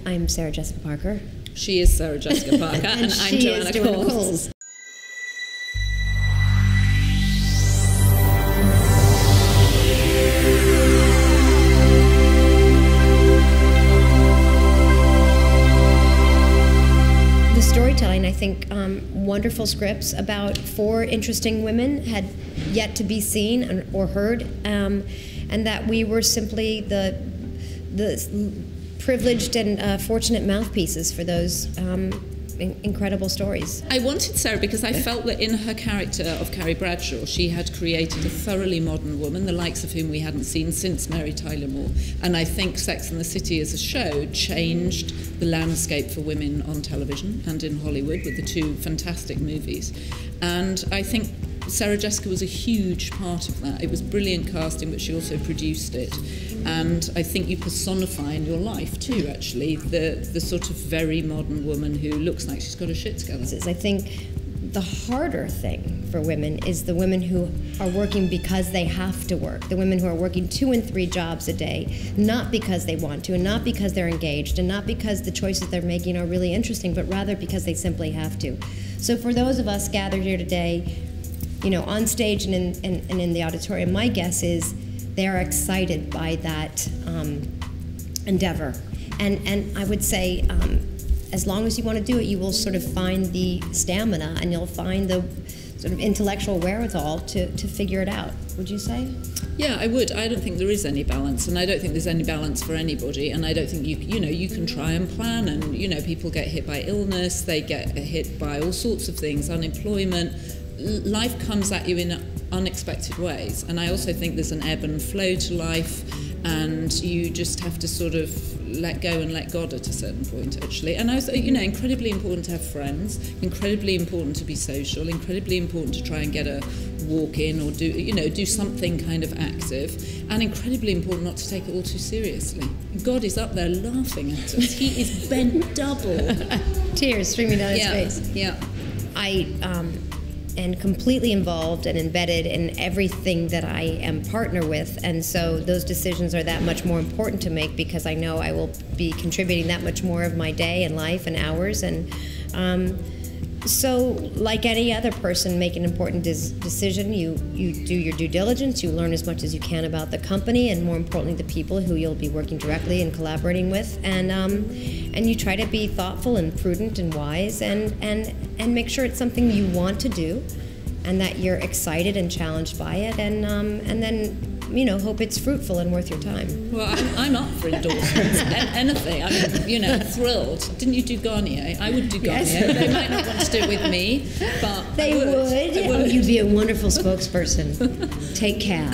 I'm Sarah Jessica Parker. She is Sarah Jessica Parker, and I'm Joanna Coles. The storytelling, I think, wonderful scripts about 4 interesting women had yet to be seen or heard, and that we were simply the privileged and fortunate mouthpieces for those incredible stories. I wanted Sarah because I felt that in her character of Carrie Bradshaw, she had created a thoroughly modern woman, the likes of whom we hadn't seen since Mary Tyler Moore. And I think Sex and the City as a show changed the landscape for women on television and in Hollywood with the 2 fantastic movies. And I think Sarah Jessica was a huge part of that. It was brilliant casting, but she also produced it. And I think you personify in your life too, actually, the sort of very modern woman who looks like she's got her shit together. I think the harder thing for women is the women who are working because they have to work, the women who are working 2 and 3 jobs a day, not because they want to, and not because they're engaged, and not because the choices they're making are really interesting, but rather because they simply have to. So for those of us gathered here today, you know, on stage and in the auditorium, my guess is they're excited by that endeavor. And I would say, as long as you want to do it, you will sort of find the stamina and you'll find the sort of intellectual wherewithal to figure it out. Would you say? Yeah, I would. I don't think there is any balance, and I don't think there's any balance for anybody. And I don't think you can try and plan, and people get hit by illness, they get hit by all sorts of things, unemployment. Life comes at you in unexpected ways, and I also think there's an ebb and flow to life, and you just have to sort of let go and let God at a certain point, actually. And I was, incredibly important to have friends, incredibly important to be social, incredibly important to try and get a walk in or do something kind of active, and incredibly important not to take it all too seriously. God is up there laughing at us. He is bent double. Tears streaming down his face. Yeah. And completely involved and embedded in everything that I am partner with, and so those decisions are that much more important to make because I know I will be contributing that much more of my day and life and hours, and so like any other person making an important decision, you do your due diligence, you learn as much as you can about the company and more importantly the people who you'll be working directly and collaborating with, and you try to be thoughtful and prudent and wise and make sure it's something you want to do and that you're excited and challenged by it, and then hope it's fruitful and worth your time. Well, I'm up for endorsements. Anything. I'm thrilled. Didn't you do Garnier? I would do Garnier. Yes. They might not want to do it with me, but they would. Oh, you'd be a wonderful spokesperson. Take care.